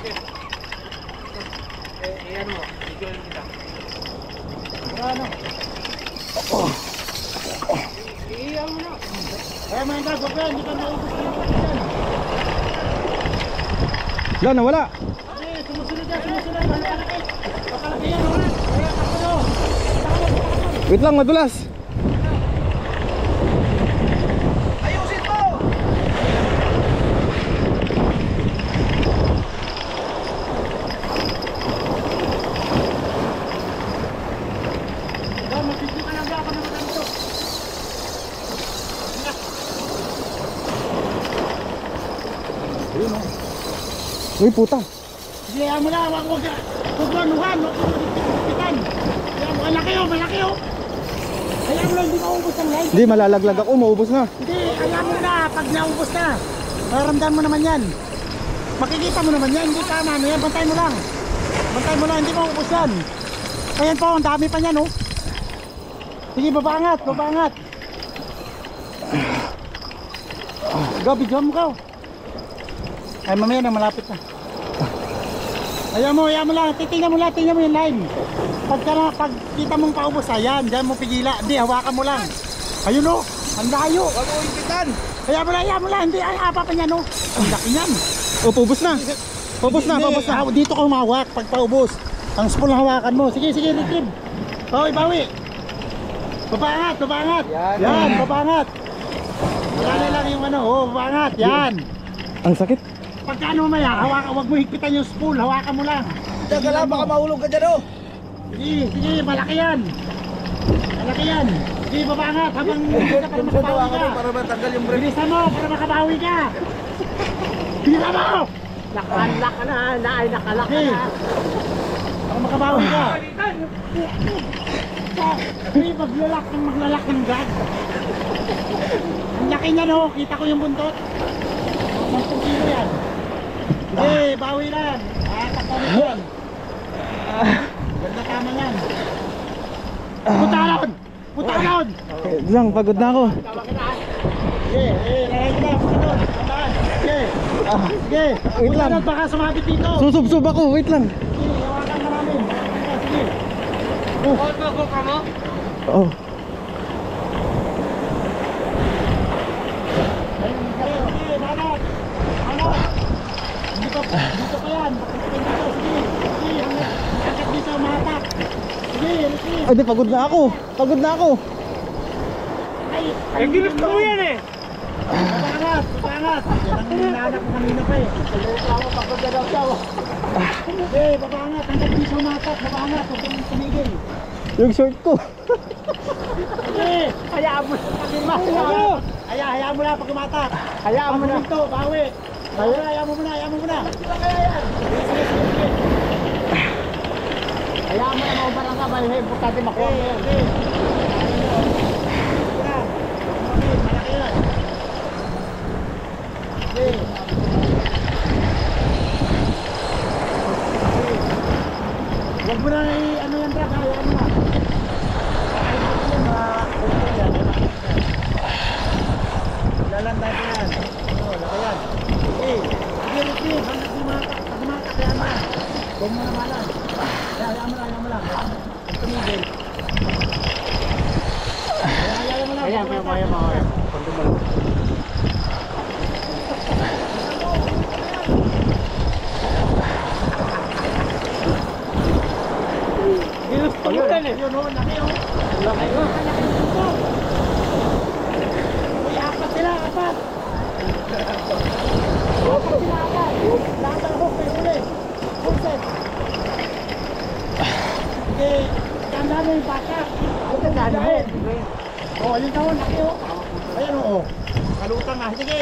Ano mo? Bigyan kita. Ano? Iiyaw mo na. Kaya mga dad, wag yan, hindi ka maubos na yan. Wala, nawala. Hindi, sumusunod yan, sumusunod. Malaki. Makalaki yan, wala. Kaya kapayo. Wait lang, madulas. Ayusin mo! Mapigil ka lang ba ako na maganito. Uy, puta. Sige, mo na, wag anuhan, wag pitan. Malaki oh, malaki oh. Kaya mo lang, hindi maubos ang light. Hindi, malalaglag ako, maubos na. Hindi, kaya mo na, pag naubos na, maramdaman mo naman yan. Makikita mo naman yan, hindi tama ano yan, bantay mo lang. Bantay mo lang, hindi maubos yan. Ayan po, ang dami pa niyan oh. Sige, babangat, babangat. Gabi, jam mo ka. Ay, mamaya na, malapit na. Ayan mo lang, titingnan mo yung line. Pag kita mong paubos, ayan, diyan mo pigila. Hindi, hawakan mo lang. Ayun o, ang layo. Wag mo impitan. Ayan mo lang, hindi, ay apa pa niyan o. Ang laki niyan. Oh, paubos na. Paubos na, Hindi, paubos na. dito ka humawak pag paubos. Ang spool hawakan mo. Sige, retrieve. Bawi. Babangat. Yan, babangat. Wala lang yung ano, babangat, yan. Ang sakit. Pagkano mamaya, hawakan, wag mo higpitan yung spool, hawakan mo lang. Tagala, baka mahulog ka dyan oh. Sige, malaki yan. Sige, babangat habang para makabawi ka. Para matanggal yung brake. Bilisan mo para makabawi ka. Bilisan mo! Nakalak ka na, nakalak ka Sige, na. para makabawi ka. Sige, maglalak ng drag. Ang laki niya no, kita ko yung buntot. 10 kilo yan. Sige, bawi lang. Takpan mo yan. Ganda tama yan. Putalon! Lang, pagod na ako. Sige, lalay ko na. Putalon. Tandaan. Sige. Wait lang. Putalon, baka sumabit dito. Susub ako, wait lang. Sige, hawakan na namin. Sige. Hold mo ka mo? Oh. Sige, banat. Dito pa yan. Dito, sige. Sige, hanggat dito umatak. Sige, retrieve. Ay, di, pagod na ako. Ay, ginusto mo yan eh. Babangat. Yan ang hinahanap ko kanina pa eh. Pagod na daw siya. Sige, babangat. Hanggat dito umatak. Babangat. Huwag kang tumigil. Yung short ko. Sige, hayaan mo. Hayaan mo na pag umatak. Hayaan mo na. Ito, bawi. Hayaan mo muna. Hayaan mo na maubarang ka, may importante makuha mo yan. Malaki yan. Huwag mo na ano yan, Drag. Hayaan mo na. Lalanday ko yan. Laki yan. Sige, retrieve. Hanggang dumatak, hayaan mo na. Huwag mo na malan. Hayaan mo lang. Tumigil. Hayaan mo lang. Ayan, kaya mo. Ginusto mo yan eh. Yun o, laki o. Laki o. Uy, apat sila. Lahat ang hook, may huli. Full set. Sige, tanda mo yung baka. Tandaan mo. O, yun ka o, laki o. Ayan o. Kalutang nga. Sige.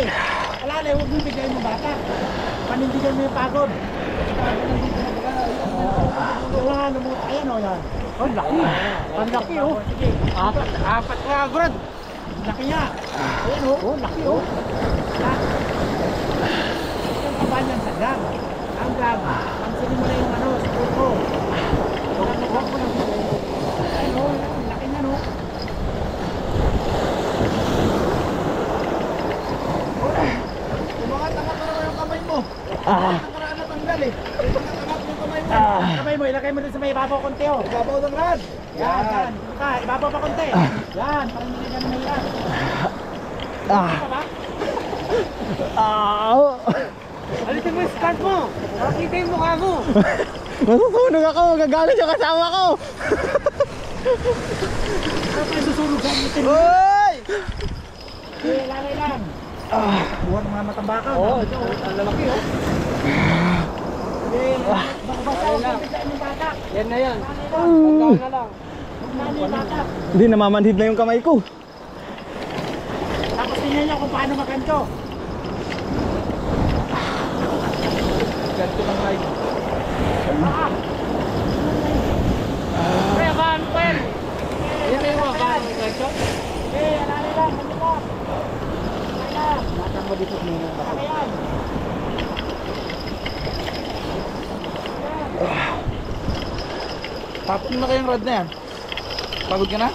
Alalay, huwag mo bigay mo bata. Panindigan mo yung pagod. Ayan o yan. Oh, laki. Ang laki oh. Sige. Apat nga, Brad. Laki niya. Ayan o. Oh, laki oh. Ang taba niyan sa grab. Ang grab. Pansinin mo na yung ano, sa puto. Huwag mo lang bigay. Ayan o. Laki niya no. Tumangat, naman yung kamay mo. Ah. Nakaraan na tanggal. dali. Kamay mo, ilagay mo dun sa may ibabaw konti oh. Ibabaw ng rad. Yan, yan. Ibabaw pa konti. Yan, parang hindi ganun na yan. Ah. Ah. Alitin mo yung skirt mo. Makikita yung mukha mo. Masusunog ako, magagalit yung kasama ko. Ano pa yung susunog sa itin? Hoy! Okay, lalay lang. Buwan mga matambaka. Oo, ang lalaki oh. Basta ako sa yung batak. Yan na yan. Tandaan na lang. Nani yung batak. Hindi, namamanhid na yung kamay ko. Tapos tingnan nyo kung paano maganto. Ganito ng live. Kaya ba, Pen? Yan na yung mga ba? Ganito? Okay, lalay lang. Ganito lang. Lalay lang. Batak mo dito muna. Lalay yan. Tapos na kayong rod na yan. Pagod ka na?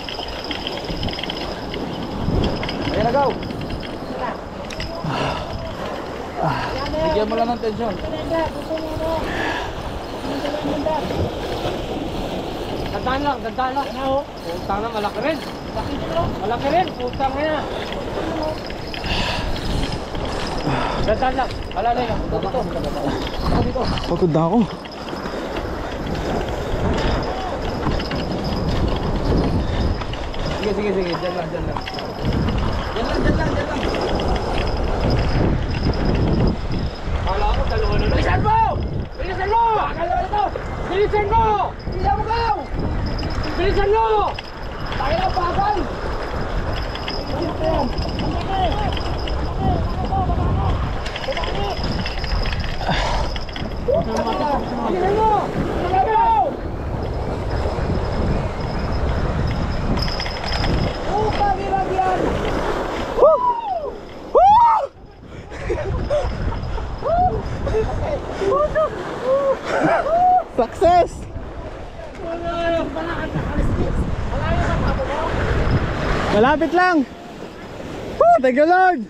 Ayan na, go! Bigyan mo lang ng tensyon. Dantaan lang, dantaan lang. Putang na, malaki rin. Malaki rin, putang na yan. Dantaan lang, alalay lang. Dito. Dito. Pagod na ako. Sige, dyan lang. Dyan lang. Kala ko, dalawa na. Bilisan mo! Bilisan mo! Akala ko ito! Bilisan mo! Bilisan mo ka! Bilisan mo! Tayo na, bagal! Bilisan mo! Bilisan mo! Pagilagyan! Success! Malapit lang! Thank you Lord!